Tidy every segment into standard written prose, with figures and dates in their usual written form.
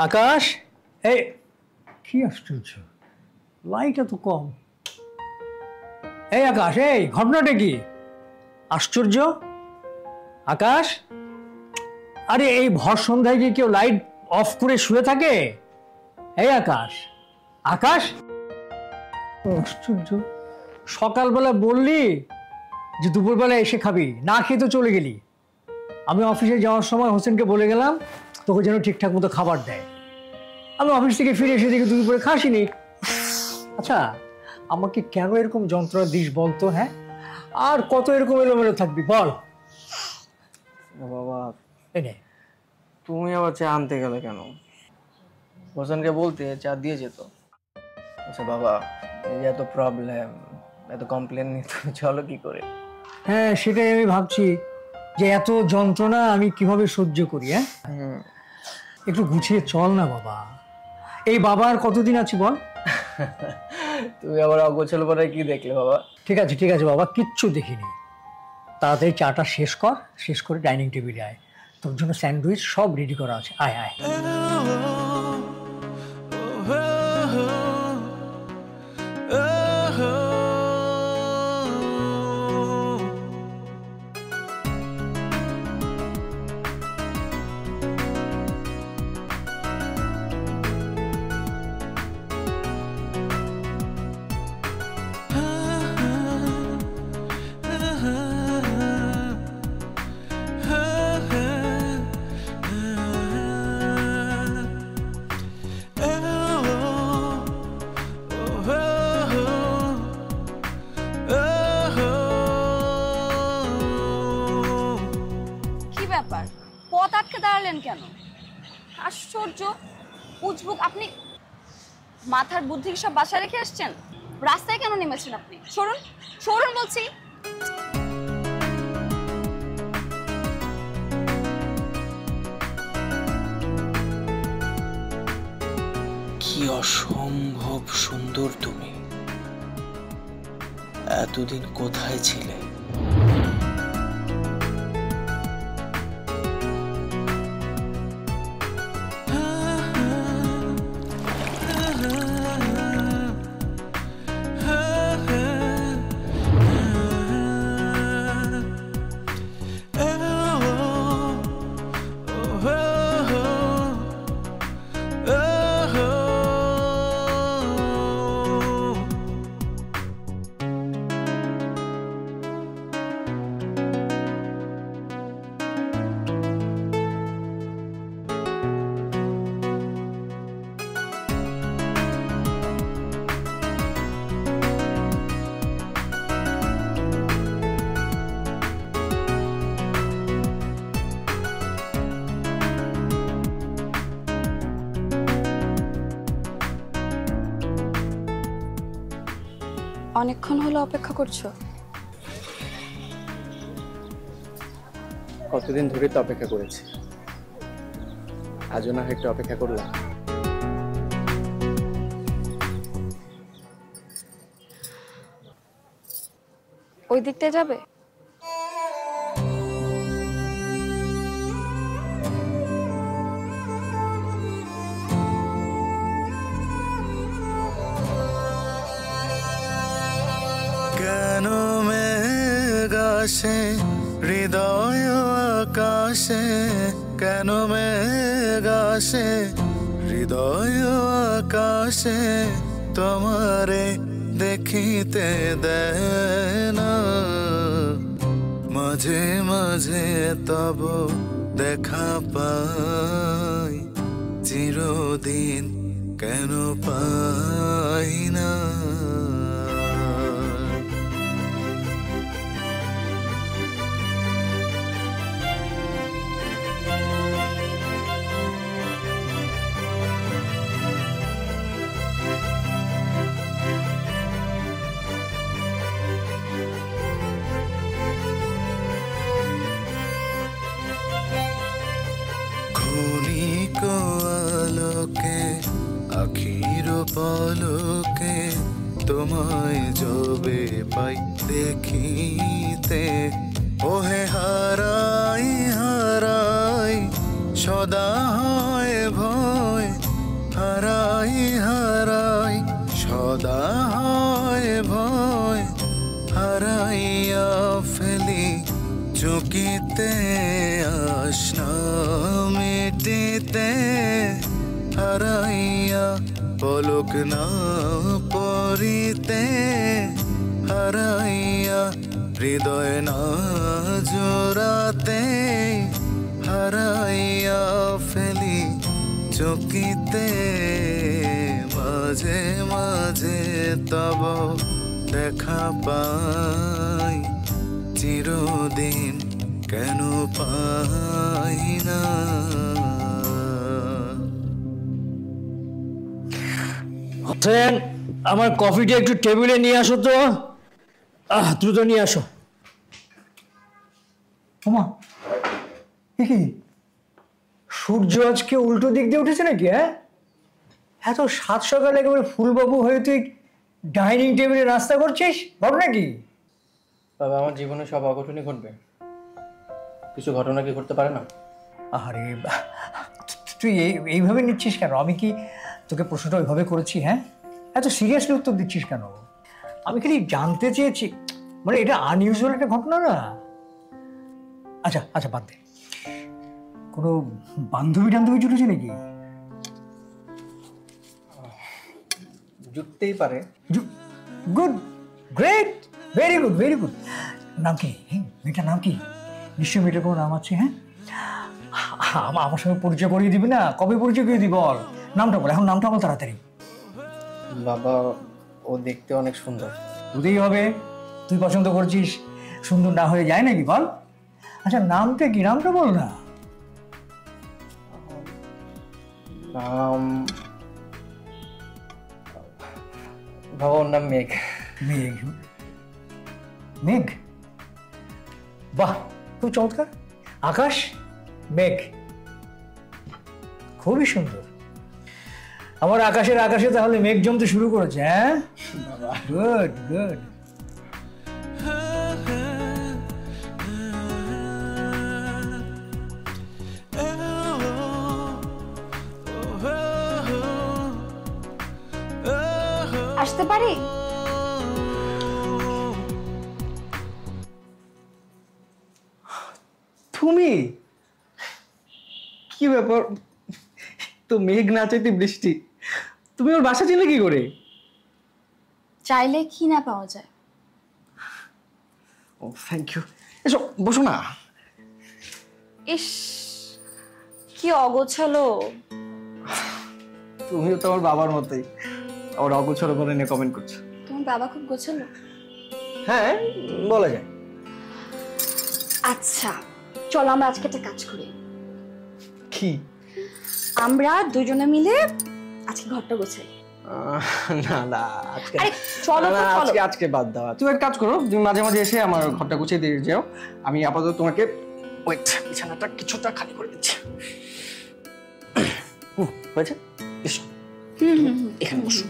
আকাশ, এই কি আশ্চর্য, লাইট এত কম। এই আকাশ, এই ঘটনাটা কি? আশ্চর্য। আকাশ, আরে এই ভর সন্ধ্যায় কি কেউ লাইট অফ করে শুয়ে থাকে? এই আকাশ, আকাশ, আশ্চর্য। সকালবেলা বললি যে দুপুরবেলা এসে খাবি, না খেয়ে তো চলে গেলি। আমি অফিসে যাওয়ার সময় হোসেনকে বলে গেলাম তোকে যেন ঠিকঠাক মতো খাবার দেয়। আমি অফিস থেকে ফিরে এসে দেখি দুপুরে খাসিনি। আচ্ছা, আমাকে কেন এরকম যন্ত্রণা দিস বলতো? হ্যাঁ, আর কত এরকম এলোমেলো থাকবি বল। বাবা, এনে তুমি আবার চা আনতে গেলে কেন? হোসেনকে বলতে চা দিয়ে যেত। আচ্ছা বাবা, এই যে এত প্রবলেম, এত কমপ্লেন নিয়ে তুমি চলো কি করে? হ্যাঁ, সেটাই আমি ভাবছি যে এত যন্ত্রণা আমি কিভাবে সহ্য করি। হ্যাঁ, একটু গুছিয়ে চল না বাবা। এই বাবা আর কতদিন আছি বল? তুমি আবার অগোছালো করে কি দেখলে বাবা? ঠিক আছে ঠিক আছে বাবা, কিচ্ছু দেখিনি। তাড়াতাড়ি চাটা শেষ কর, শেষ করে ডাইনিং টেবিলে আয়। তোর জন্য স্যান্ডউইচ সব রেডি করা আছে, আয় আয়। পথ আটকে দাঁড়ালেন কেন? আশ্চর্য, উজবুক। আপনি মাথার বুদ্ধি সব বাসায় রেখে আসছেন? রাস্তায় কেন নেমেছেন আপনি? সরুন সরুন বলছি। কি অসম্ভব সুন্দর তুমি! এতদিন কোথায় ছিলে? অনেকক্ষণ হলো অপেক্ষা করছো? কতদিন ধরে তো অপেক্ষা করেছি, আজও না একটু অপেক্ষা করলাম। ওই দিকটায় যাবে? কেন মেঘ আসে হৃদয় আকাশে, কেন মেঘ আসে হৃদয় আকাশে, তোমারে দেখিতে দেয় না, মাঝে মাঝে তব দেখা পাই, চিরদিন কেন পাই না। ক্ষণিক আলোকে আখির পলকে তোমায় যবে পাই দেখিতে, ওহে হারাই হারাই সদা হয় ভয়, সদা হয় ভয়, হারাইয়া ফেলি চকিতে আসনা মিটিতে, হারাইয়া পলক না পরিতে, হারাইয়া হৃদয় না জোড়াতে, হারাইয়া ফেলি চকিতে, মাঝে মাঝে তব দেখা পাই, চিরদিন কেন পাই না। হোসেন, আমার কফিটা একটু টেবিলে নিয়ে আসো তো। দ্রুত নিয়ে আসো। ওমা, এ কি সূর্য আজকে উল্টো দিক দিয়ে উঠেছে নাকি? হ্যাঁ, এত সাত সকালে একেবারে ফুলবাবু হয়ে তুই ডাইনিং টেবিলে নাস্তা করছিস, ঘটনা কি? বাবা, আমার জীবনে সব অঘটনই ঘটবে, কিছু ঘটনা কি ঘটতে পারে না? আরে তুই এইভাবে নিচ্ছিস কেন? আমি কি তোকে প্রশ্নটা ওইভাবে করেছি? হ্যাঁ, এত সিরিয়াসলি উত্তর দিচ্ছিস কেন? আমি খালি জানতে চেয়েছি, মানে এটা আনইউজুয়াল একটা ঘটনা না। আচ্ছা আচ্ছা, বাদ দে। কোনো বান্ধবী টান্ধবী জুটেছে নাকি? জুটতেই পারে। Good, great, very good, very good. নাম কি? মেয়েটার নাম কি? নিশ্চয়ই মেয়েটার কোনো নাম আছে। হ্যাঁ, আমার সঙ্গে পরিচয় করিয়ে দিবি না? কবে পরিচয় করিয়ে দিবি বল? নামটা বল, এখন নামটা বল তাড়াতাড়ি। বাবা, ও দেখতে অনেক সুন্দর। হতেই হবে, তুই পছন্দ করছিস, সুন্দর না হয়ে যায় নাকি বল? আচ্ছা, নামটা কি? নামটা বল না। বাবা, ওর নাম মেঘ। মেঘ? মেঘ, বাহ, খুব চমৎকার। আকাশ, মেঘ, খুবই সুন্দর। আমার আকাশের আকাশে তাহলে মেঘ জমতে শুরু করেছে। হ্যাঁ, গুড গুড। আসতে পারি? তুমি কি ব্যাপার? তো মেঘ না চাইতে বৃষ্টি, তুমি ওর বাসা চিনলে কি করে? চাইলে কি না পাওয়া যায়। ও, থ্যাংক ইউ। এসো, বসো না। ইস, কি অগোছালো। তুমিও তো আমার বাবার মতোই, ওর অগোছালো করে নিয়ে কমেন্ট করছো। তোমার বাবা খুব গোছালো? হ্যাঁ, বলা যায়। আচ্ছা, চলো আমরা আজকে একটা কাজ করি। কি? আমরা দুজনে মিলে আজকে ঘরটা গোছাই। না না, আজকে আরে চলো তো, চলো। আজকে বাদ দাও। তুমি এক কাজ করো, তুমি মাঝে মাঝে এসে আমার ঘরটা গুছিয়ে দিয়ে যাও। আমি আপাতত তোমাকে ওয়েট, বিছানাটা কিছুটা খালি করে দিচ্ছি। হয়েছে? এসো, এখানে বসো।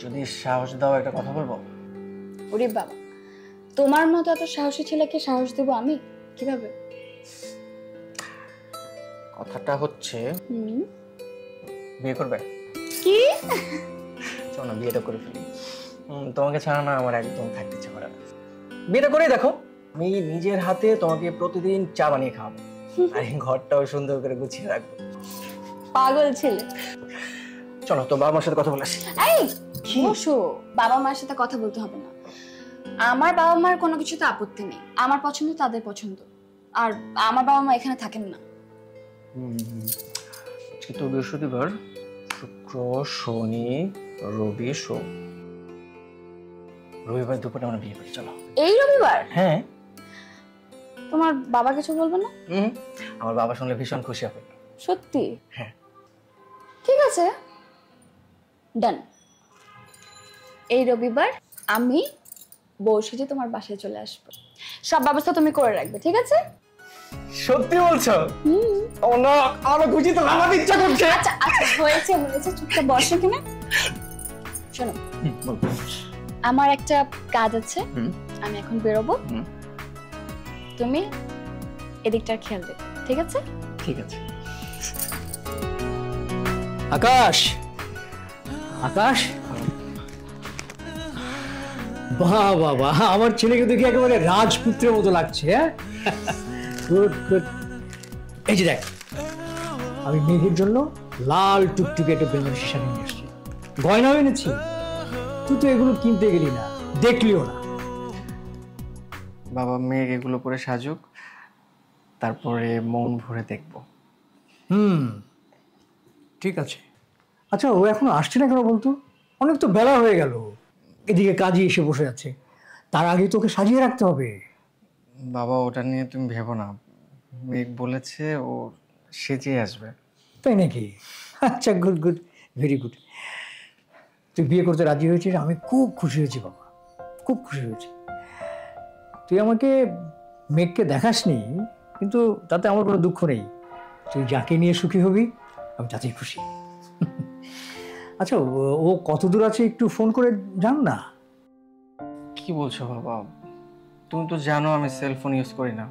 যদি সাহস দাও একটা কথা বলবো। ওরে বাবা, তোমার মতো এত সাহসী ছেলেকে সাহস দেবো আমি কিভাবে? কথাটা হচ্ছে, বিয়ে করবে? কি? চলো না, বিয়েটা করে ফেলি। তোমাকে ছাড়া না আমার একদম থাকতে ইচ্ছে করে না। বিয়েটা করেই দেখো, আমি নিজের হাতে তোমাকে প্রতিদিন চা বানিয়ে খাওয়াবো, আর এই ঘরটাও সুন্দর করে গুছিয়ে রাখবো। পাগল ছেলে। চলো তো, বাবা মার সাথে কথা বলে আসি। এই বসো, বাবা মার সাথে কথা বলতে হবে না। আমার বাবা মার কোনো কিছুতে আপত্তি নেই, আমার পছন্দ তাদের পছন্দ, আর আমার বাবা মা এখানে থাকেন না। আজকে তো বৃহস্পতিবার, শুক্র, শনি, রবি, সোম, রবিবার দুপুরে আমরা বিয়ে করি। চলো। এই রবিবার? হ্যাঁ। তোমার বাবা কিছু বলবে না? আমার বাবা শুনলে ভীষণ খুশি হবে। সত্যি? হ্যাঁ। ঠিক আছে, ডান। এই রবিবার আমি বউ সেজে তোমার বাসায় চলে আসবো, সব ব্যবস্থা তুমি করে রাখবে, ঠিক আছে? সত্যি বলছো? ও না, আমার খুশি তো লাগাতে ইচ্ছা করছে। আচ্ছা আচ্ছা, হয়েছে হয়েছে, চুপচাপ বসো কিনা। শোনো, আমার একটা কাজ আছে, আমি এখন বেরোবো। তুমি এদিকটার খেয়াল রেখো, ঠিক আছে? ঠিক আছে। আকাশ, আকাশ, বাহ বাহ বাহ, আমার ছেলেকে দেখে একেবারে রাজপুত্রের মতো লাগছে। হ্যাঁ, গুড গুড। এই যে দেখ, আমি মেঘের জন্য লাল টুকটুকে একটা বেলুন শিশা নিয়ে এসেছি, গয়নাও এনেছি। তুই তো এগুলো কিনতে গেলি না, দেখলিও না। বাবা মেঘ এগুলো পরে সাজুক, তারপরে মন ভরে দেখবো। ঠিক আছে। আচ্ছা, ও এখনো আসছে না কেন বলতো? অনেক তো বেলা হয়ে গেল, এদিকে কাজই এসে বসে আছে। তার আগে তোকে সাজিয়ে রাখতে হবে। বাবা ওটা নিয়ে তুমি ভেবো না, মেঘ বলেছে ও সেজে আসবে। তাই নাকি? আচ্ছা, গুড গুড, ভেরি গুড। তুই বিয়ে করতে রাজি হয়েছিস, আমি খুব খুশি হয়েছি বাবা, খুব খুশি হয়েছি। তুই আমাকে মেঘকে দেখাসনি, কিন্তু তাতে আমার কোনো দুঃখ নেই। তুই যাকে নিয়ে সুখী হবি আমি তাতেই খুশি। আচ্ছা, ও কত দূর আছে একটু ফোন করে জান না। কি বলছো বাবা? তুমি তো জানো আমি সেলফোন ইউজ করি না।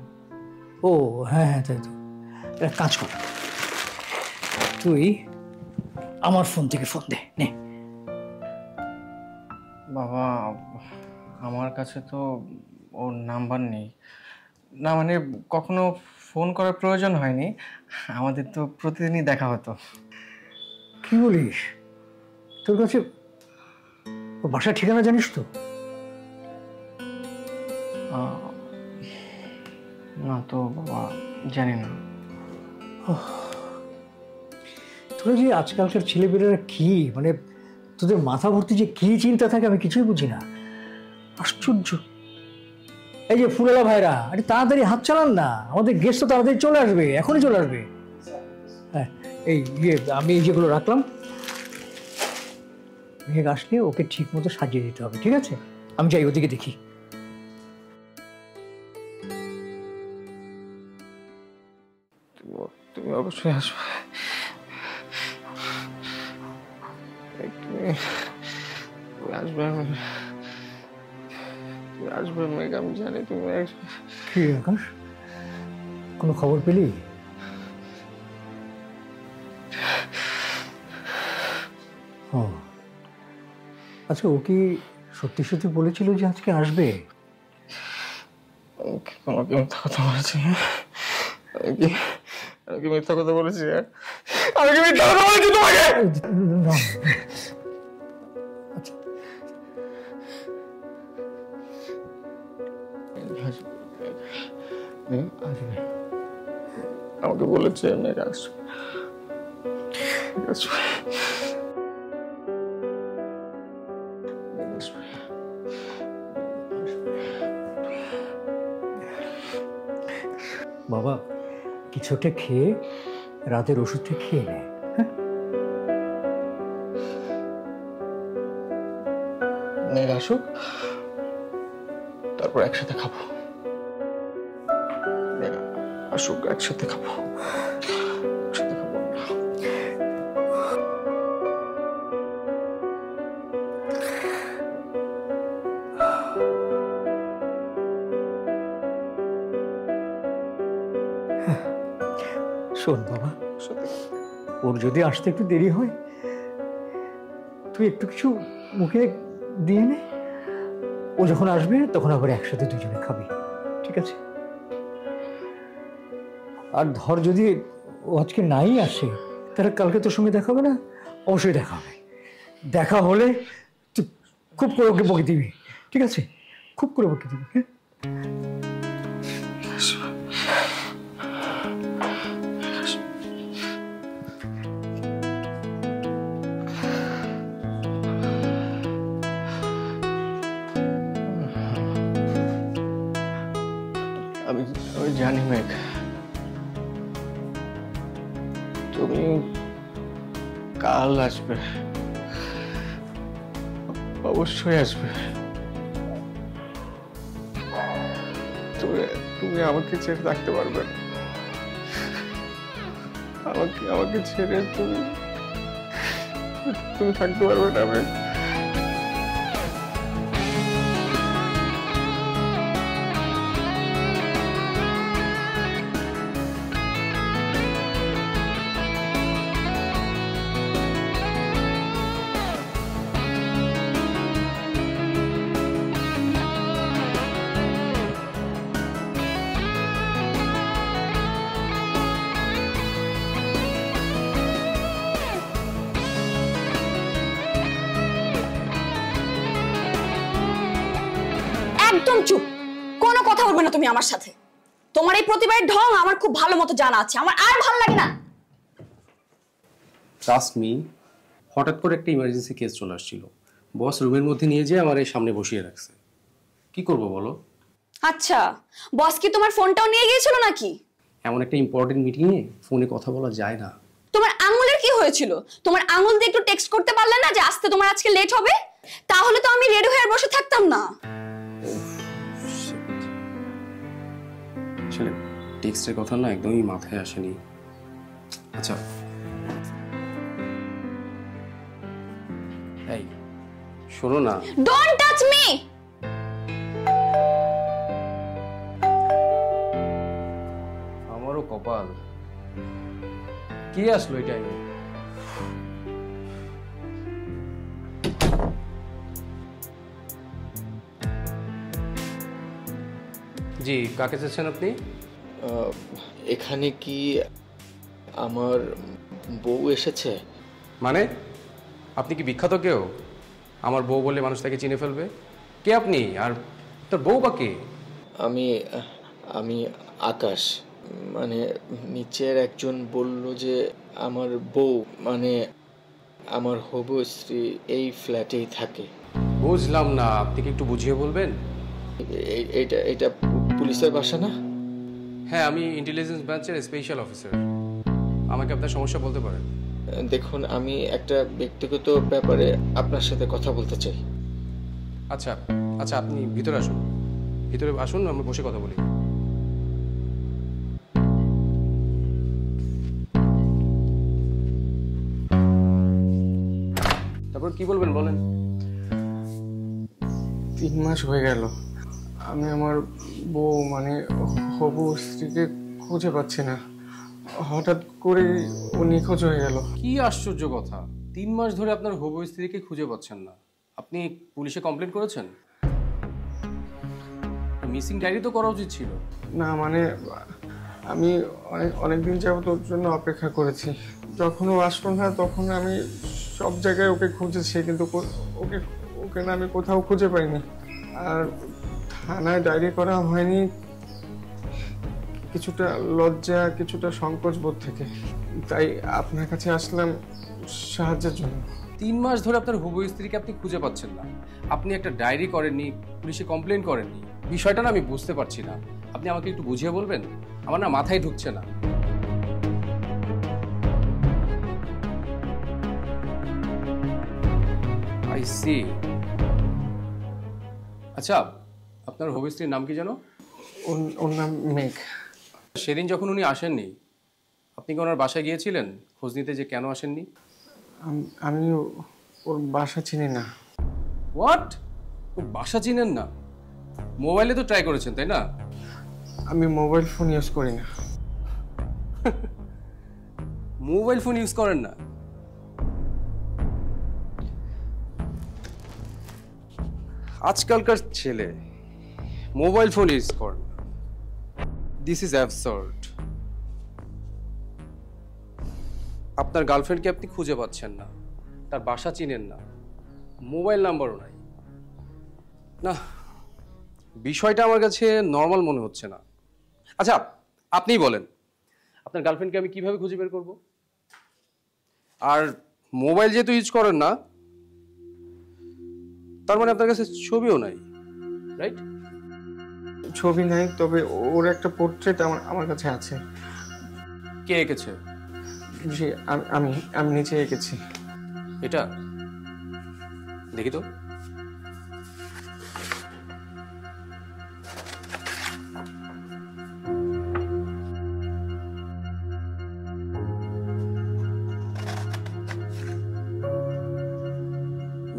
ও হ্যাঁ হ্যাঁ, তাই তো। একটা কাজ কর, তুই আমার ফোন থেকে ফোন দে নে। বাবা আমার কাছে তো ওর নাম্বার নেই। না মানে কখনো ফোন করার প্রয়োজন হয়নি, আমাদের তো প্রতিদিনই দেখা হতো। কি বলিস? তোর কাছে ওর বাসার ঠিকানা জানিস তো? না তো বাবা, জানি না। তোরা যে আজকালকার ছেলেমেয়েরা কি মানে, তোদের মাথা ভর্তি যে কি চিন্তা থাকে আমি কিছুই বুঝি না। আশ্চর্য। এই যে ফুলেলা ভাইরা, আরে তাড়াতাড়ি হাত চালান না, আমাদের গেস্ট তো তাড়াতাড়ি চলে আসবে, এখনই চলে আসবে। হ্যাঁ, এই আমি এই যেগুলো রাখলাম, মেঘ আসলে ওকে ঠিক মতো সাজিয়ে দিতে হবে, ঠিক আছে? আমি যাই ওদিকে দেখি। তুমি অবশ্যই আসবে, তুমি আসবে, তুমি আসবে মেঘ, আমি জানি তুমি আসবে। কি আকাশ, কোনো খবর পেলি? ও আচ্ছা, ও কি সত্যি সত্যি বলেছিল যে আজকে আসবে? তোমাকে মিথ্যা কথা বলেছি? আমি কি মিথ্যা কথা বলেছি? আমি কি মিথ্যা কথা বলেছি তোমাকে? না। আচ্ছা, আসবে, আমাকে বলেছে মেঘ আসবে। বাবা কিছুটা খেয়ে রাতের ওষুধটা খেয়ে নে। মেঘ আসুক, তারপর একসাথে খাবো। মেঘ আসুক, একসাথে খাবো, একসাথে খাবো। শোন বাবা, ওর যদি আসতে একটু দেরি হয়, তুই একটু কিছু মুখে দিয়ে নে। ও যখন আসবে তখন আবার একসাথে দুজনে খাবি, ঠিক আছে? আর ধর যদি ও আজকে নাই আসে, তাহলে কালকে তোর সঙ্গে দেখা হবে না? অবশ্যই দেখা হবে। দেখা হলে তুই খুব করে ওকে বকে দিবি, ঠিক আছে? খুব করে বকে দিবি। হ্যাঁ, আমি জানি মেঘ, তুমি কাল আসবে, অবশ্যই আসবে। তুমি আমাকে ছেড়ে থাকতে পারবে না, আমাকে ছেড়ে তুমি থাকতে পারবে না মেঘ। একদম চুপ, কোনো কথা বলবে না তুমি আমার সাথে। তোমার এই প্রতিবারের ঢং আমার খুব ভালো মতো জানা আছে, আমার আর ভালো লাগে না। ট্রাস্ট মি, হঠাৎ করে একটা ইমার্জেন্সি কেস চলে আসছিল, বস রুমের মধ্যে নিয়ে যেয়ে আমার এই সামনে বসিয়ে রাখছে। কি করব বলো? আচ্ছা, বস কি তোমার ফোনটাও নিয়ে গিয়েছিল নাকি? এমন একটা ইম্পর্টেন্ট মিটিংয়ে ফোনে কথা বলা যায় না। তোমার আঙুলের কি হয়েছিল? তোমার আঙুল দিয়ে একটু টেক্সট করতে পারলে না যে আসতে তোমার আজকে লেট হবে? তাহলে তো আমি রেডি হয়ে বসে থাকতাম না। আসলে টেক্সটের কথা না একদমই মাথায় আসেনি। আচ্ছা এই শোনো না। Don't touch me. আমারও কপাল, কি আসলো এই টাইমে? জি, কাকে চাচ্ছেন আপনি? এখানে কি আমার বউ এসেছে? মানে আপনি কি বিখ্যাত কেউ? আমার বউ বলে মানুষ তাকে চিনে ফেলবে? কে আপনি, আর তোর বউ বা কে? আমি আমি আকাশ, মানে নিচের একজন বলল যে আমার বউ, মানে আমার হবু স্ত্রী এই ফ্ল্যাটেই থাকে। বুঝলাম না, আপনি কি একটু বুঝিয়ে বলবেন? এটা এটা পুলিশের বাসা না? হ্যাঁ, আমি ইন্টেলিজেন্স ব্রাঞ্চের স্পেশাল অফিসার। আমাকে আপনার সমস্যা বলতে পারেন। দেখুন, আমি একটা ব্যক্তিগত ব্যাপারে আপনার সাথে কথা বলতে চাই। আচ্ছা আচ্ছা, আপনি ভিতরে আসুন, ভিতরে আসুন, আমরা বসে কথা বলি। তারপর কি বলবেন বলেন। 3 মাস হয়ে গেল আমি আমার বউ মানে হবু স্ত্রীকে খুঁজে পাচ্ছি না। হঠাৎ করে ও নিখোঁজ হয়ে গেল। কি আশ্চর্য কথা, 3 মাস ধরে আপনার হবু স্ত্রীকে খুঁজে পাচ্ছেন না? আপনি পুলিশে কমপ্লেন করেছেন? মিসিং ডায়েরি তো করা উচিত ছিল। না মানে আমি অনেক দিন যাবত ওর জন্য অপেক্ষা করেছি। যখন ও আসলো না তখন আমি সব জায়গায় ওকে খুঁজেছি, কিন্তু ওকে ওকে না আমি কোথাও খুঁজে পাইনি। আর থানায় ডায়েরি করা হয়নি কিছুটা লজ্জা, কিছুটা সংকোচ বোধ থেকে। তাই আপনার কাছে আসলাম সাহায্যের জন্য। 3 মাস ধরে আপনার হবু স্ত্রীকে আপনি খুঁজে পাচ্ছেন না, আপনি একটা ডায়েরি করেননি, পুলিশে কমপ্লেন করেননি, বিষয়টা না আমি বুঝতে পারছি না। আপনি আমাকে একটু বুঝিয়ে বলবেন? আমার না মাথায় ঢুকছে না। I see. আচ্ছা, আপনার হবু স্ত্রীর নাম কি জানো? ওর নাম মেঘ। সেদিন যখন উনি আসেননি, আপনি কি ওনার বাসায় গিয়েছিলেন খোঁজ নিতে যে কেন আসেননি? আমি ওর বাসা চিনি না। হোয়াট? ওর বাসা চিনেন না? মোবাইলে তো ট্রাই করেছেন তাই না? আমি মোবাইল ফোন ইউজ করি না। মোবাইল ফোন ইউজ করেন না? আজকালকার ছেলে মোবাইল ফোন ইউজ করেন না। This is absurd. আপনার গার্লফ্রেন্ডকে আপনি খুঁজে পাচ্ছেন না, তার বাসা চিনেন না, মোবাইল নাম্বারও নাই। না, বিষয়টা আমার কাছে নর্মাল মনে হচ্ছে না। আচ্ছা, আপনিই বলেন, আপনার গার্লফ্রেন্ডকে আমি কিভাবে খুঁজে বের করব? আর মোবাইল যেহেতু ইউজ করেন না, তার মানে আপনার কাছে ছবিও নাই, রাইট? ছবি নাই, তবে ওর একটা পোর্ট্রেট আমার কাছে আছে। কে এঁকেছে? জি, আমি আমি নিচে এঁকেছি। এটা দেখি তো।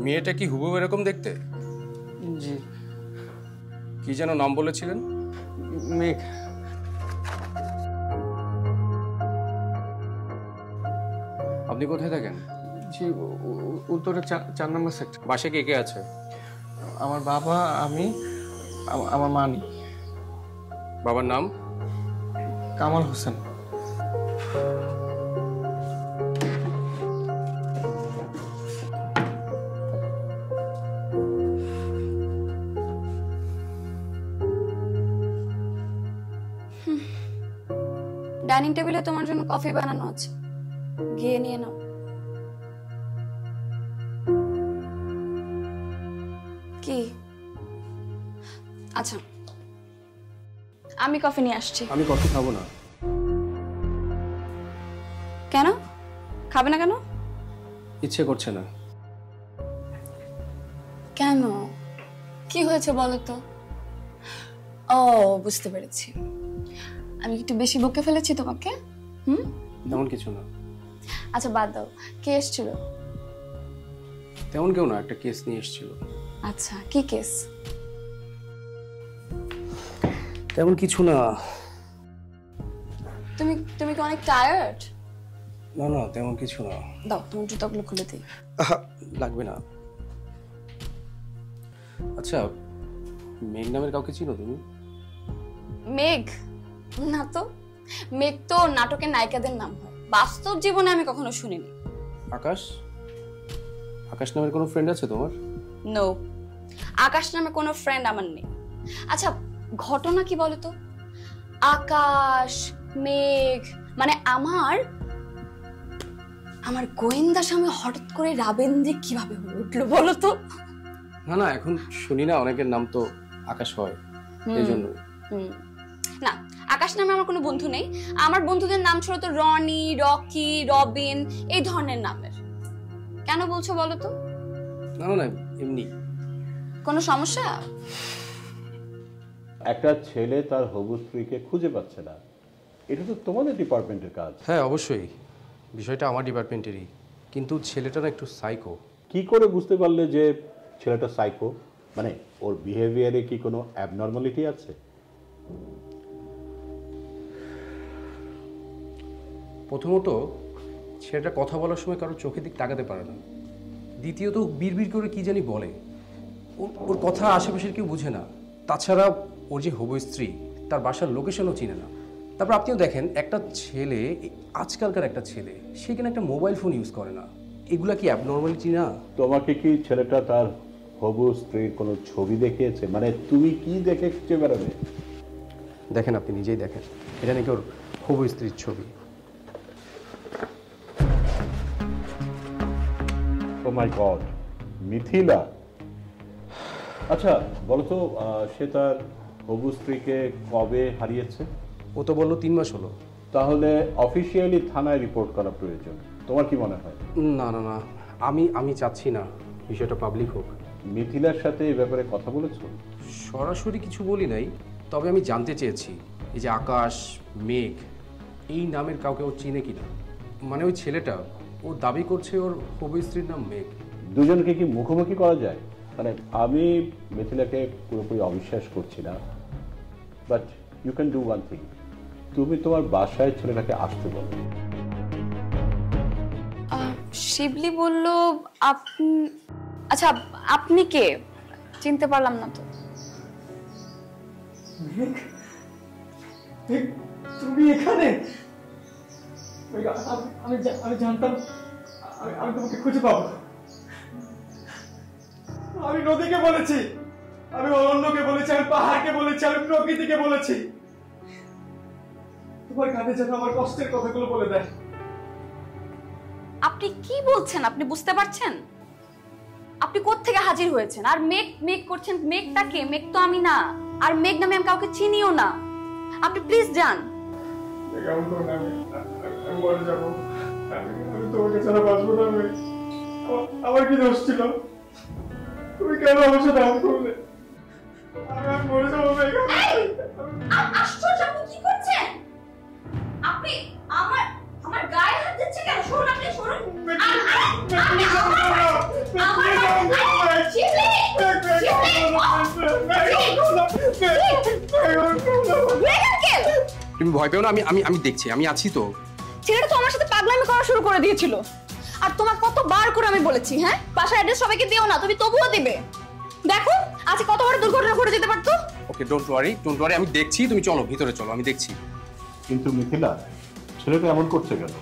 মেয়েটা কি হুবহু এরকম দেখতে? জি। কি যেন নাম বলেছিলেন? মেঘ। আপনি কোথায় থাকেন? জি, উত্তরে 4 নম্বর সেক্টর। বাসায় কে কে আছে? আমার বাবা, আমি, আমার মা নেই। বাবার নাম? কামাল হোসেন। ডাইনিং টেবিলে তোমার জন্য কফি বানানো আছে, গিয়ে নিয়ে নাও। কি? আচ্ছা, আমি কফি নিয়ে আসছি। আমি কফি খাবো না। কেন খাবে না? কেন? ইচ্ছে করছে না। কেন? কি হয়েছে বলো তো? ও, বুঝতে পেরেছি। আমি একটু বেশি বকে ফেলেছি তোমাকে। তেমন কিছু না। আচ্ছা বাদ দাও, কে এসেছিল? তেমন কেউ না, একটা কেস নিয়ে এসেছিল। আচ্ছা, কি কেস? তেমন কিছু না। তুমি কি অনেক টায়ার্ড? না না, তেমন কিছু না। দাও তোমার জুতাগুলো খুলে দিই। লাগবে না। আচ্ছা, মেঘ নামের কাউকে চিনো তুমি? মেঘ? না তো। মেঘ তো নাটকের নায়িকাদের নাম হয়, বাস্তব জীবনে আমি কখনো শুনিনি। আকাশ? আকাশ নামের কোনো ফ্রেন্ড আছে তোমার? নো, আকাশ নামে কোনো ফ্রেন্ড আমার নেই। আচ্ছা, ঘটনা কি বলো তো? আকাশ, মেঘ, মানে আমার গোয়েন্দা স্বামী হঠাৎ করে রাবেন্দ্রিক কিভাবে হয়ে উঠলো বলো তো? না না, এখন শুনি না অনেকের নাম তো আকাশ হয়, এই জন্য। না, আকাশ নামে আমার কোনো বন্ধু নেই। আমার বন্ধুদের নাম ছিল তো রনি, রকি, রবিন, এই ধরনের নামের। কেন বলছো বলো তো? না না, এমনি। কোনো সমস্যা? একটা ছেলে তার হবু স্ত্রীকে খুঁজে পাচ্ছে না, এটা তো তোমাদের ডিপার্টমেন্টের কাজ। হ্যাঁ অবশ্যই, বিষয়টা আমার ডিপার্টমেন্টেরই, কিন্তু ছেলেটা না একটু সাইকো। কি করে বুঝতে পারলে যে ছেলেটা সাইকো? মানে ওর বিহেভিয়ারে কি কোনো অ্যাবনর্মালিটি আছে? প্রথমত, ছেলেটা কথা বলার সময় কারো চোখের দিক তাকাতে পারে না। দ্বিতীয়ত, বিড়বিড় করে কি জানি বলে, ওর কথা আশেপাশের কেউ বুঝে না। তাছাড়া ওর যে হবু স্ত্রী, তার বাসার লোকেশনও চিনে না। তারপর আপনিও দেখেন, একটা ছেলে, আজকালকার একটা ছেলে, সে কিনা একটা মোবাইল ফোন ইউজ করে না। এগুলা কি অ্যাবনর্মালিটি না? তোমাকে কি ছেলেটা তার হবু স্ত্রীর কোনো ছবি দেখিয়েছে? মানে তুমি কি দেখে খুঁজে বেড়াবে? দেখেন, আপনি নিজেই দেখেন, এটা নাকি ওর হবু স্ত্রীর ছবি। ও মাই গড, মিথিলা। আচ্ছা বলো তো, সে তার হবু স্ত্রীকে কবে হারিয়েছে? ও তো বললো 3 মাস হলো। তাহলে অফিসিয়ালি থানায় রিপোর্ট করা প্রয়োজন। তোমার কি মনে হয়? না না না, আমি চাচ্ছি না বিষয়টা পাবলিক হোক। মিথিলার সাথে এই ব্যাপারে কথা বলেছো? সরাসরি কিছু বলি নাই, তবে আমি জানতে চেয়েছি এই যে আকাশ, মেঘ, এই নামের কাউকে ও চিনে কিনা। মানে ওই ছেলেটা, ও দাবি করছে ওর হবু স্ত্রীর নাম মেঘ। দুজনকে কি মুখোমুখি করা যায়? মানে আমি মিথিলাকে পুরোপুরি অবিশ্বাস করছি না, but you can do one thing. তুমি তোমার বাসায় ছেলেটাকে আসতে বলো। শিবলি বলল আপনি। আচ্ছা, আপনি কে? চিনতে পারলাম না তো। তুমি এখানে? আমি জানতাম আমি তোমাকে খুঁজে পাবো। আমি নদীকে বলেছি, আমি অরণ্যকে বলেছি, আমি পাহাড়কে বলেছি, আমি প্রকৃতিকে বলেছি, তোমার কানে যেন আমার কষ্টের কথাগুলো বলে দেয়। আপনি কি বলছেন? আপনি বুঝতে পারছেন? আপনি কোত্থেকে হাজির হয়েছেন? আর মেঘ মেঘ করছেন। মেঘটা কে? মেঘ তো আমি না। আর মেঘ নামে আমি কাউকে চিনিও না। আপনি প্লিজ যান। কেমন করো না, আমি মরে যাবো। আমি তোমাকে ছাড়া বাঁচবো না। আমার কি দোষ ছিল? তুমি কেন আমার সাথে এমন করলে? আমি মরে যাবো। আশ্চর্য, আপনি কি করছেন? আপনি আমার গায়ে হাত দিচ্ছেন কেন? শুনুন, আপনি শুনুন। তুমি ভয় পেও না, আমি দেখছি, আমি আছি তো। ছেলেটা তো আমার সাথে পাগলামি করা শুরু করে দিয়েছিল। আর তোমার কতবার করে আমি বলেছি, হ্যাঁ, বাসার অ্যাড্রেস সবাইকে দিও না, তুমি তবুও দিবে। দেখো আজকে কত বড় দুর্ঘটনা ঘটে যেতে পারতো। ওকে, ডোন্ট ওয়ারি, আমি দেখছি। তুমি চলো ভিতরে চলো, আমি দেখছি। কিন্তু মিথিলা, ছেলেটা এমন করছে কেন?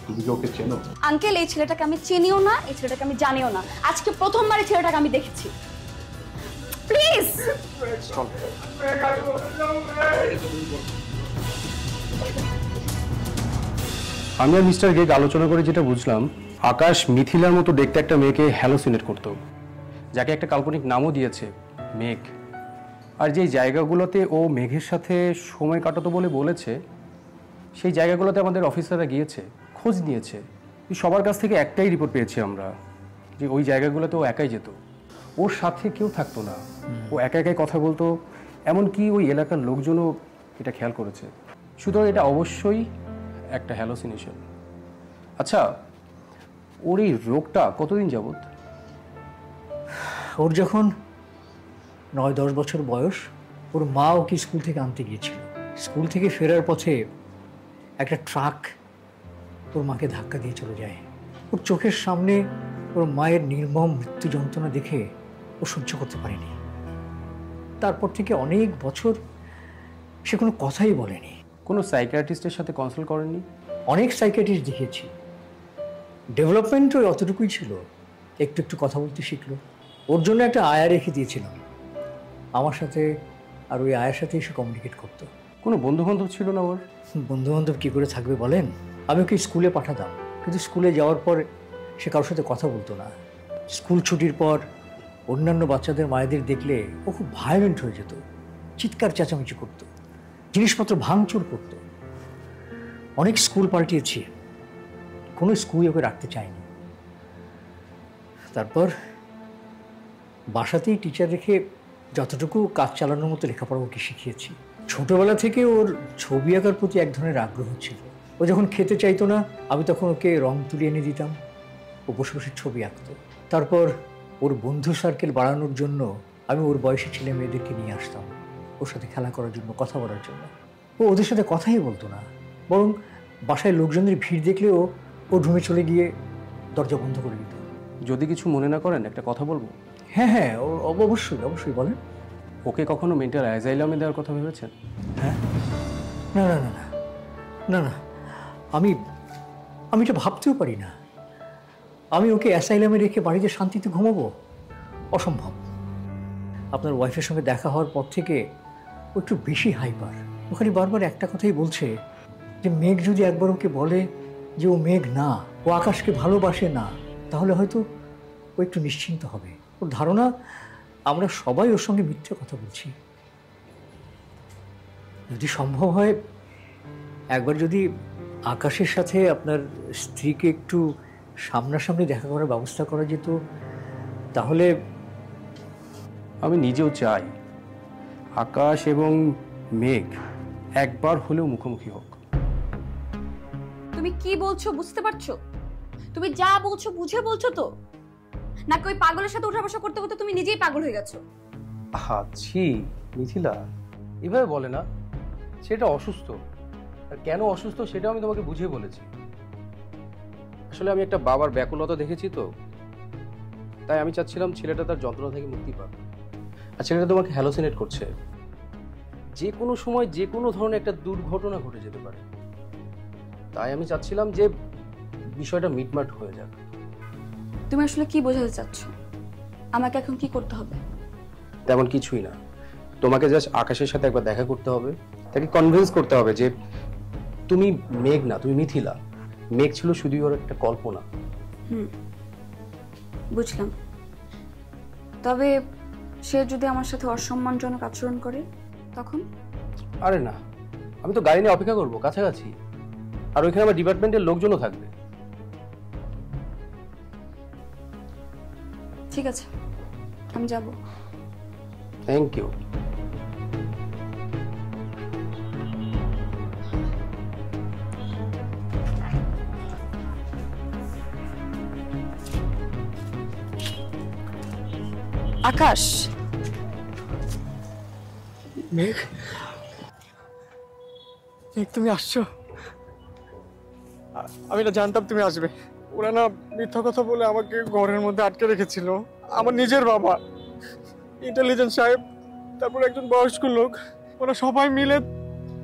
তুমি কি ওকে চেনো? আঙ্কেল, এই ছেলেটাকে আমি চিনিও না, এই ছেলেটাকে আমি জানিও না। আজকে প্রথমবার এই ছেলেটাকে আমি দেখেছি। প্লিজ আমি আর মিস্টার গেগ আলোচনা করে যেটা বুঝলাম, আকাশ মিথিলার মতো দেখতে একটা মেয়েকে হ্যালোসিনেট করতো, যাকে একটা কাল্পনিক নামও দিয়েছে, মেঘ। আর যেই জায়গাগুলোতে ও মেঘের সাথে সময় কাটাতো বলে বলেছে, সেই জায়গাগুলোতে আমাদের অফিসাররা গিয়েছে, খোঁজ নিয়েছে। সবার কাছ থেকে একটাই রিপোর্ট পেয়েছি আমরা, যে ওই জায়গাগুলোতে ও একাই যেত, ওর সাথে কেউ থাকতো না, ও একা একাই কথা বলতো। এমনকি ওই এলাকার লোকজনও এটা খেয়াল করেছে। সুতরাং এটা অবশ্যই একটা হ্যালোসিনেশন। আচ্ছা, ওর এই রোগটা কতদিন যাবত? ওর যখন 9-10 বছর বয়স, ওর মা ওকে স্কুল থেকে আনতে গিয়েছিল। স্কুল থেকে ফেরার পথে একটা ট্রাক ওর মাকে ধাক্কা দিয়ে চলে যায়। ওর চোখের সামনে ওর মায়ের নির্মম মৃত্যু যন্ত্রণা দেখে ও সহ্য করতে পারেনি। তারপর থেকে অনেক বছর সে কোনো কথাই বলেনি। কোনো সাইকিয়াট্রিস্টের সাথে কনসাল্ট করেননি? অনেক সাইকিয়াট্রিস্ট দেখিয়েছি, ডেভেলপমেন্ট ওই অতটুকুই ছিল, একটু একটু কথা বলতে শিখলো। ওর জন্য একটা আয়া রেখে দিয়েছিলাম, আমার সাথে আর ওই আয়ার সাথে এসে কমিউনিকেট করতো। কোনো বন্ধুবান্ধব ছিল না ওর? বন্ধুবান্ধব কী করে থাকবে বলেন? আমি ওকে স্কুলে পাঠাতাম, কিন্তু স্কুলে যাওয়ার পর সে কারোর সাথে কথা বলতো না। স্কুল ছুটির পর অন্যান্য বাচ্চাদের মায়েদের দেখলে ও খুব ভায়োলেন্ট হয়ে যেত, চিৎকার চেঁচামেচি করতো, জিনিসপত্র ভাঙচুর করতো। অনেক স্কুল পাল্টিয়েছি, কোনো স্কুল ওকে রাখতে চায়নি। তারপর বাসাতেই টিচার রেখে যতটুকু কাজ চালানোর মতো লেখাপড়া ওকে শিখিয়েছি। ছোটবেলা থেকে ওর ছবি আঁকার প্রতি এক ধরনের আগ্রহ ছিল। ও যখন খেতে চাইতো না, আমি তখন ওকে রং তুলি এনে দিতাম, ও বসে বসে ছবি আঁকতো। তারপর ওর বন্ধু সার্কেল বাড়ানোর জন্য আমি ওর বয়সী ছেলে মেয়েদেরকে নিয়ে আসতাম ওর সাথে খেলা করার জন্য, কথা বলার জন্য। ও ওদের সাথে কথাই বলতো না, বরং বাসায় লোকজনের ভিড় দেখলেও ও রুমে চলে গিয়ে দরজা বন্ধ করে দিত। যদি কিছু মনে না করেন একটা কথা বলবো? হ্যাঁ হ্যাঁ, অবশ্যই অবশ্যই বলেন। ওকে কখনো মেন্টাল অ্যাজাইলামে দেওয়ার কথা ভেবেছেন? হ্যাঁ, না না না না না না, আমি এটা ভাবতেও পারি না। আমি ওকে অ্যাসাইলামে রেখে বাড়িতে শান্তিতে ঘুমাবো? অসম্ভব। আপনার ওয়াইফের সঙ্গে দেখা হওয়ার পর থেকে ও একটু বেশি হাইপার। ওখানে বারবার একটা কথাই বলছে যে মেঘ যদি একবার ওকে বলে যে ও মেঘ না, ও আকাশকে ভালোবাসে না, তাহলে হয়তো ও একটু নিশ্চিন্ত হবে। ওর ধারণা আমরা সবাই ওর সঙ্গে মিথ্যে কথা বলছি। যদি সম্ভব হয়, একবার যদি আকাশের সাথে আপনার স্ত্রীকে একটু সামনাসামনি দেখা করার ব্যবস্থা করা যেত, তাহলে। আমি নিজেও চাই আকাশ এবং মেঘ একবার হলেও মুখোমুখি হোক। তুমি কি বলছো বুঝতে পারছো? তুমি যা বলছো বুঝে বলছো তো, নাকি ওই পাগলের সাথে উঠা বসা করতে করতে তুমি নিজেই পাগল হয়ে গেছো? ছি মিথিলা, এভাবে বলে না। সেটা অসুস্থ, আর কেন অসুস্থ সেটা আমি তোমাকে বুঝিয়ে বলেছি। আসলে আমি একটা বাবার ব্যাকুলতা দেখেছি তো, তাই আমি চাচ্ছিলাম ছেলেটা তার যন্ত্রণা থেকে মুক্তি পাক। আর ছেলেটা তোমাকে হ্যালোসিনেট করছে, যে কোনো সময় যে কোনো ধরনের একটা দুর্ঘটনা ঘটে যেতে পারে। তাই আমি চাচ্ছিলাম যে বিষয়টা মিটমাট হয়ে যাক। তুমি আসলে কি বোঝাতে চাচ্ছ? আমাকে এখন কি করতে হবে? তেমন কিছুই না, তোমাকে জাস্ট আকাশের সাথে একবার দেখা করতে হবে, তাকে কনভিন্স করতে হবে যে তুমি মেঘ না, তুমি মিথিলা। মেঘ ছিল শুধুই ওর একটা কল্পনা। বুঝলাম। তবে সে যদি আমার সাথে অসম্মানজনক আচরণ করে তখন? আরে না, আমি তো গাড়ি নিয়ে অপেক্ষা করবো কাছাকাছি, আর ওইখানে আমার ডিপার্টমেন্টের লোকজনও থাকবে। ঠিক আছে, আমি যাব। Thank you. আকাশ, মেঘ, মেঘ তুমি আসছো? আমি না জানতাম তুমি আসবে। ওরা না মিথ্যা কথা বলে আমাকে ঘরের মধ্যে আটকে রেখেছিল। আমার নিজের বাবা, ইন্টেলিজেন্ট সাহেব, তারপর একজন বয়স্ক লোক, ওরা সবাই মিলে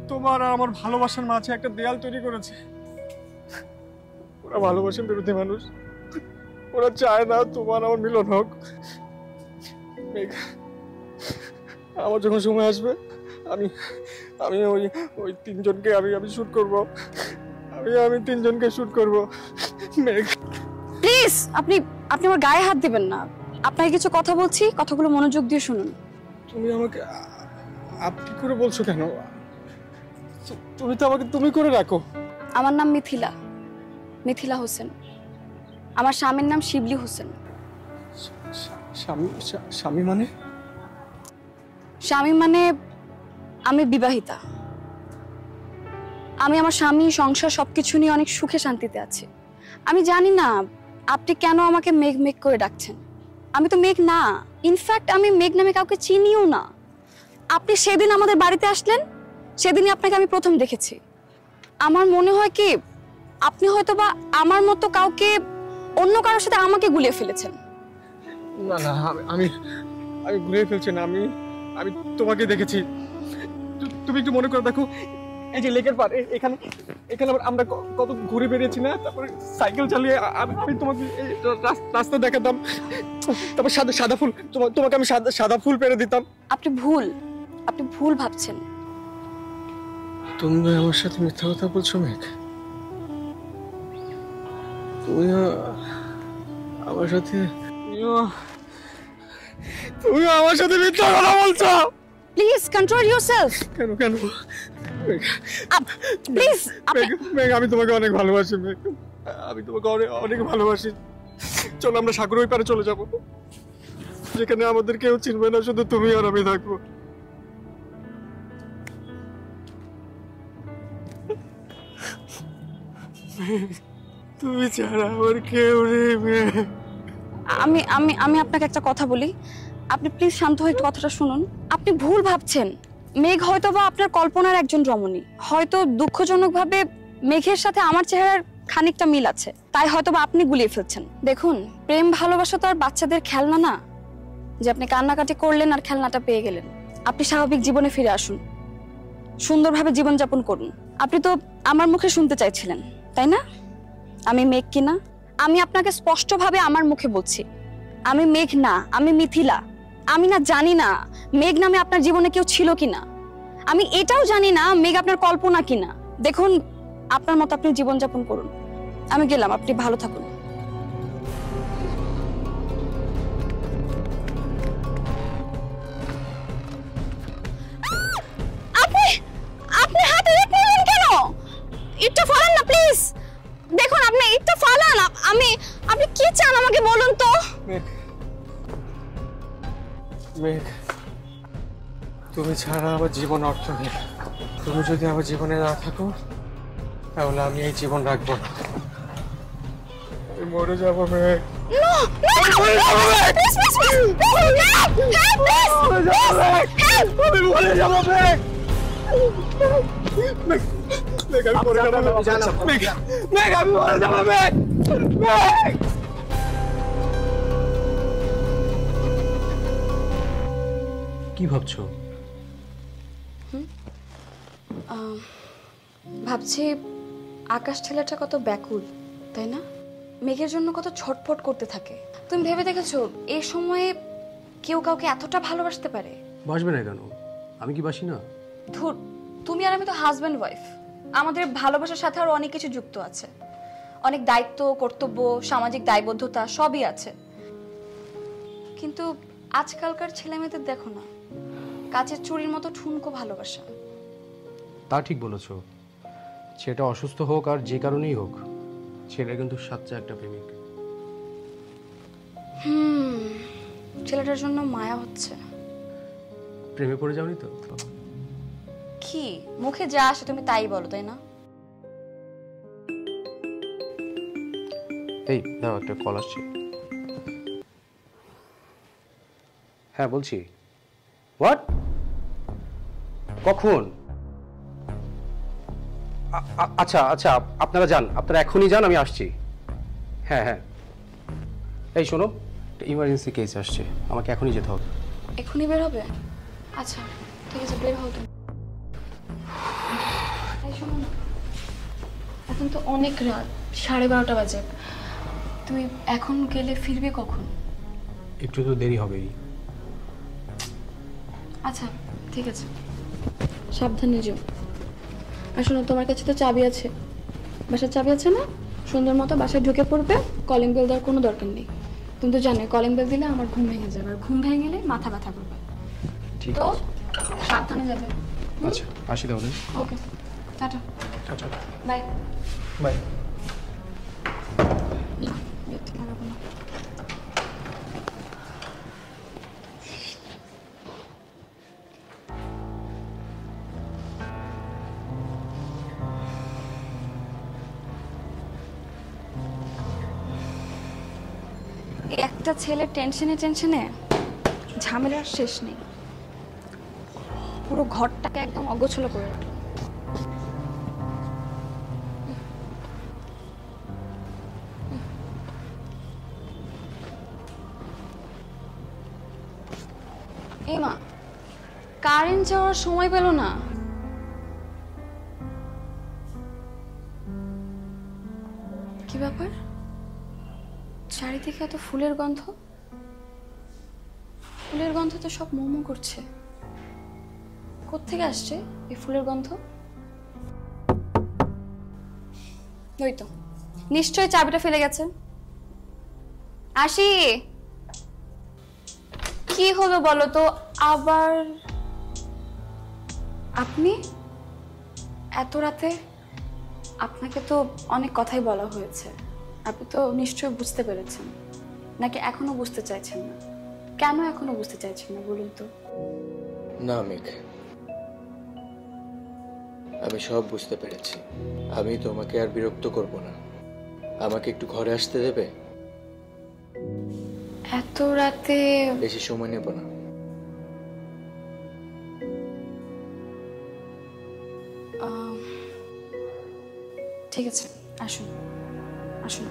তোমার আর আমার ভালোবাসার মাঝে একটা দেয়াল তৈরি করেছে। ওরা ভালোবাসার বিরোধী মানুষ, ওরা চায় না তোমার আমার মিলন হোক। মেঘ, আমার যখন সময় আসবে আমি আমি ওই তিনজনকে আমি শুট করবো। আমি 3 জনকে শুট করব। মেঘ প্লিজ আপনি আপনি আমার গায়ে হাত দিবেন না। আপনাকে কিছু কথা বলছি, কথাগুলো মনোযোগ দিয়ে শুনুন। তুমি আমাকে আপনি করে বলছো কেন? তুমি তো আমাকে তুমি করে রাখো। আমার নাম মিথিলা, মিথিলা হোসেন। আমার স্বামীর নাম শিবলি হোসেন। স্বামী মানে? স্বামী মানে আমি বিবাহিতা। আমি আমার স্বামী, সংসার সবকিছু নিয়ে অনেক সুখে শান্তিতে আছি। আমি জানি না আপনি কেন আমাকে মেঘ মেঘ করে ডাকছেন। আমি তো মেঘ না, ইনফ্যাক্ট আমি মেঘ নামে কাউকে চিনিও না। আপনি সেদিন আমাদের বাড়িতে আসলেন, সেদিনই আপনাকে আমি প্রথম দেখেছি। আমার মনে হয় কি আপনি হয়তো বা আমার মতো কাউকে অন্য কারোর সাথে আমাকে গুলিয়ে ফেলেছেন। না না, আমি ঘুরে ফেলছি না। আমি তোমাকে দেখেছি। তুমি একটু মনে করে দেখো, এই যে লেকের পাড়ে এখানে আমরা কত ঘুরে বেরিয়েছি না? তারপরে সাইকেল চালিয়ে আমি তোমাকে রাস্তা দেখাতাম। তারপর সাদা ফুল, তোমাকে আমি সাদা ফুল পেরে দিতাম। আপনি ভুল ভাবছেন। তুমি আমার সাথে মিথ্যা কথা বলছো মেঘ। তুমি আমার সাথে মিথ্যা কথা বলছো। Please control yourself. কেন প্লিজ মেঘ, আমি তোমাকে অনেক ভালোবাসি মেঘ। আমি তোমাকে অনেক ভালোবাসি। চলো আমরা সাগর ওই পারে চলে যাব, যেখানে আমাদের কেউ চিনবে না, শুধু তুমি আর আমি থাকবো। তুমি ছাড়া আমার কেউ নেই মেঘ। আমি আমি আমি আপনাকে একটা কথা বলি, আপনি প্লিজ শান্ত হয়ে একটু কথাটা শুনুন। আপনি ভুল ভাবছেন। মেঘ হয়তো বা আপনার কল্পনার একজন রমণী। হয়তো দুঃখজনকভাবে মেঘের সাথে আমার চেহারার খানিকটা মিল আছে, তাই হয়তো বা আপনি গুলিয়ে ফেলছেন। দেখুন, প্রেম ভালোবাসা তো আর বাচ্চাদের খেলনা না যে আপনি কান্নাকাটি করলেন আর খেলনাটা পেয়ে গেলেন। আপনি স্বাভাবিক জীবনে ফিরে আসুন, সুন্দরভাবে জীবনযাপন করুন। আপনি তো আমার মুখে শুনতে চাইছিলেন, তাই না? আমি মেঘ কিনা? আমি আপনাকে স্পষ্টভাবে আমার মুখে বলছি, আমি মেঘ না, আমি মিথিলা। আমি না জানি না মেঘ নামে আপনার জীবনে কেউ ছিল কিনা। আমি এটাও জানি না মেঘ আপনার কল্পনা কিনা। দেখুন, আপনার মতো আপনি জীবনযাপন করুন। আমি গেলাম, আপনি ভালো থাকুন। আপনি আপনি হাতে নিলেন কেন? ইটটা ফালান না প্লিজ। দেখুন, আপনি ইটটা ফালান। আপনি কি চান আমাকে বলুন তো। মেঘ, তুমি ছাড়া আমার জীবন অর্থহীন। তুমি যদি আমার জীবনে না থাকো, তাহলে আমি এই জীবন রাখবো না। আমি মরে যাবো মেঘ। কি ভাবছো? ভাবছি আকাশ ছেলেটা কত ব্যাকুল, তাই না? মেঘের জন্য কত ছটফট করতে থাকে। তুমি ভেবে দেখেছো এই সময়ে কেউ কাউকে এতটা ভালোবাসতে পারে? বাসবে না কেন? আমি কি বাসি না? ধুর, তুমি আর আমি তো হাজব্যান্ড ওয়াইফ। আমাদের ভালোবাসার সাথে আরো অনেক কিছু যুক্ত আছে। অনেক দায়িত্ব, কর্তব্য, সামাজিক দায়বদ্ধতা সবই আছে। কিন্তু আজকালকার ছেলেমেয়েদের দেখো না, কাচের চুরির মতো ঠুনকো ভালোবাসা। তা ঠিক বলেছ। সেটা অসুস্থ হোক আর যে কারণেই হোক, ছেলে কিন্তু সাচ্চা একটা প্রেমিক। ছেলেটার জন্য মায়া হচ্ছে। প্রেমে পড়ে যাওনি তো? কি মুখে যা আসে তুমি তাই বলো, তাই না? এই দাও, একটা কল আসছে। হ্যাঁ বলছি। হোয়াট? কখন? আচ্ছা আচ্ছা, আপনারা যান, আপনারা এখনই যান, আমি আসছি। হ্যাঁ হ্যাঁ, এই শোনো, একটা ইমার্জেন্সি কেস আসছে, আমাকে এখনই যেতে হবে। এখনই বের হবে? আচ্ছা ঠিক আছে, বের হও তুমি। এই শোনো না, এখন তো অনেক রাত, 12:30 বাজে। তুমি এখন গেলে ফিরবে কখন? একটু তো দেরি হবেই। আচ্ছা ঠিক আছে, সাবধানে যেও। আর শোনো, তোমার কাছে তো চাবি আছে, বাসার চাবি আছে না, সুন্দর মতো বাসায় ঢুকে পড়বে, কলিং বেল দেওয়ার কোনো দরকার নেই। তুমি তো জানো কলিং বেল দিলে আমার ঘুম ভেঙে যাবে, আর ঘুম ভেঙে গেলে মাথা ব্যথা করবে। ঠিক তো আছে। সাবধানে যাবে। আচ্ছা আসি তাহলে। ওকে, টাটা, আচ্ছা বাই। বাই। একটা ছেলে টেনশনে টেনশনে ঝামেলার শেষ নেই, পুরো ঘরটাকে একদম অগোছলো করে রাখলো। এই মা, কারেন্ট যাওয়ার সময় পেল না। কি ব্যাপার, চারিদিকে এত ফুলের গন্ধ? ফুলের গন্ধ তো সব মোমো করছে। কোত্থেকে আসছে এই ফুলের গন্ধ? ওই তো, নিশ্চয়ই চাবিটা ফেলে গেছে। আসি। কি হলো বলো তো আবার? আপনি এত রাতে? আপনাকে তো অনেক কথাই বলা হয়েছে, আপনি তো নিশ্চয়ই বুঝতে পেরেছেন, নাকি এখনো বুঝতে চাইছেন না? কেন এখনো বুঝতে চাইছেন না বলুন তো? না মেঘ, আমি সব বুঝতে পেরেছি। আমি তোমাকে আর বিরক্ত করব না। আমাকে একটু ঘরে আসতে দেবে? এত রাতে? বেশি সময় নেব না। ঠিক আছে, আসুন আসুন।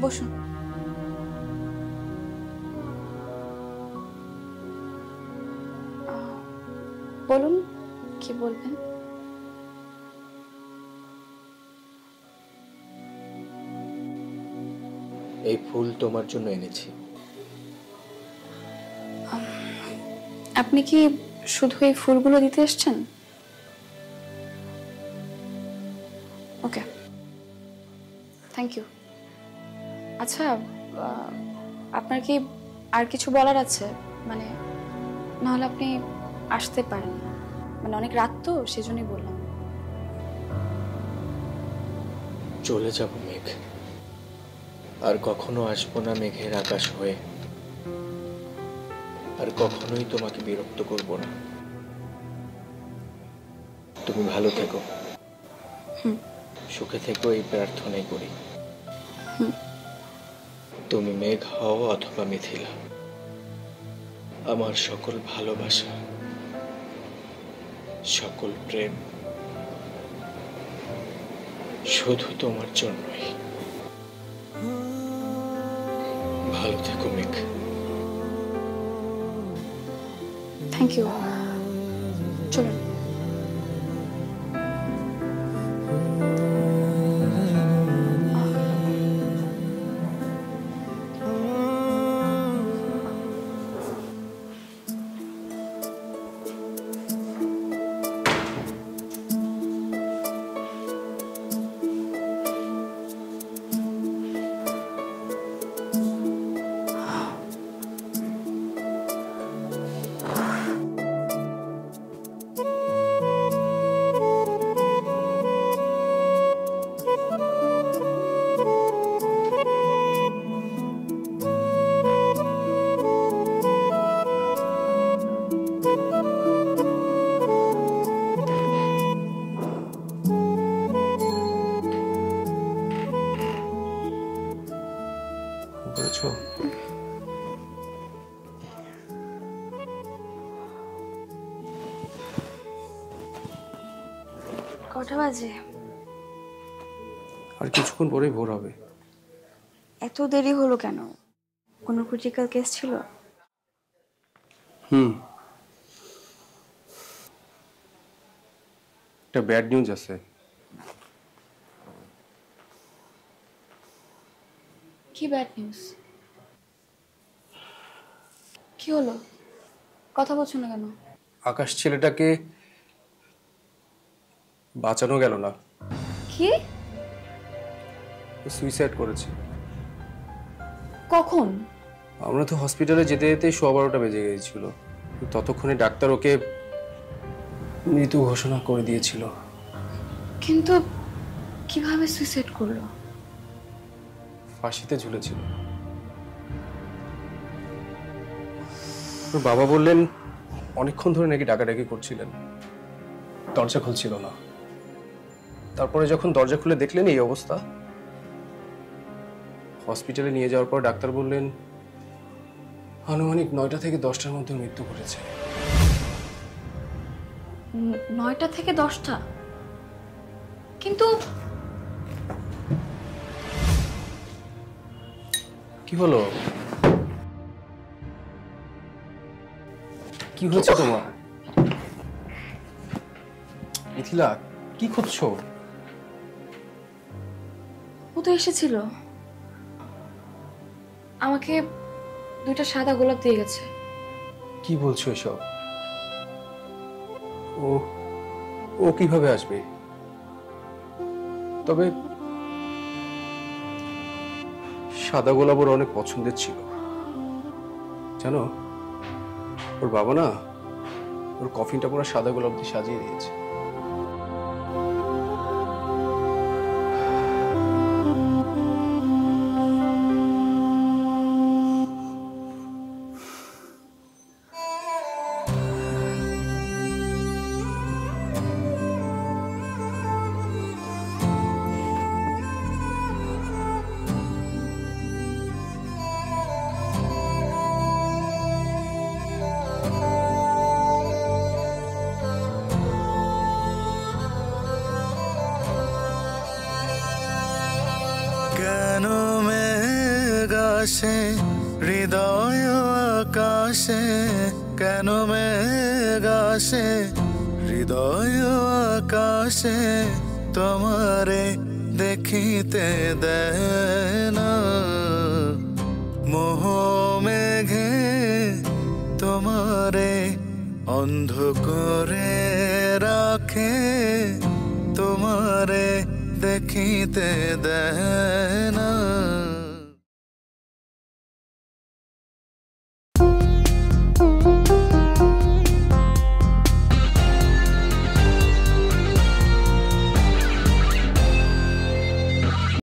বসুন। বলুন, কি বলবেন? এই ফুল তোমার জন্য এনেছি। আপনি কি শুধু এই ফুলগুলো দিতে এসেছেন? ওকে, থ্যাংক ইউ। আচ্ছা, আপনার কি আর কিছু বলার আছে? মানে নাহলে আপনি আসতে পারেন, মানে অনেক রাত তো সেজন্যই বললাম। চলে যাব মেঘ, আর কখনো আসবো না মেঘের আকাশ হয়ে, আর কখনোই তোমাকে বিরক্ত করব না। তুমি ভালো থেকো, সুখে থেকো, এই প্রার্থনাই করি। তুমি মেঘ হও অথবা মিথিলা, আমার সকল ভালোবাসা, সকল প্রেম শুধু তোমার জন্যই। ভালো থেকো মেঘ। Thank you. চলুন। করেছো? কটা বাজে? আর কিছুক্ষণ পরেই ভোর হবে। এত দেরি হলো কেন? কোনো ক্রিটিক্যাল কেস ছিল? একটা ব্যাড নিউজ আছে। কি ব্যাড নিউজ? কি হলো? কথা বলছো না কেন? আকাশ ছেলেটাকে বাঁচানো গেল না, কি? সুইসাইড করেছে। কখন? আমরা তো হসপিটালে যেতে যেতে 12:15 বেজে গিয়েছিল। ততক্ষণে ডাক্তার ওকে মৃত ঘোষণা করে দিয়েছিল। কিন্তু কিভাবে সুইসাইড করলো? ফাঁসিতে ঝুলেছিল। ওর বাবা বললেন অনেকক্ষণ ধরে নাকি ডাকাডাকি করছিলেন, দরজা খুলছিল না। তারপরে যখন দরজা খুলে দেখলেন এই অবস্থা, হসপিটালে নিয়ে যাওয়ার পর ডাক্তার বললেন আনুমানিক 9টা থেকে 10টার মধ্যে মৃত্যু ঘটেছে। 9টা থেকে 10টা? কিন্তু কি হলো? কি হয়েছে তোমার? মিথিলা, কি খুঁজছো? ও তো এসেছিল, আমাকে 2টা সাদা গোলাপ দিয়ে গেছে। কি বলছো এসব? ও ও কিভাবে আসবে? তবে সাদা গোলাপ ওর অনেক পছন্দের ছিল জানো। ওর বাবা না ওর কফিনটা পুরো সাদা গোলাপ দিয়ে সাজিয়ে দিয়েছে। কেন মেঘ আসে হৃদয় আকাশে, কেন মেঘ আসে হৃদয় আকাশে, তোমারে দেখিতে দেয় না। মোহ মেঘে তোমারে অন্ধ করে রাখে, তোমারে দেখিতে দেয় না।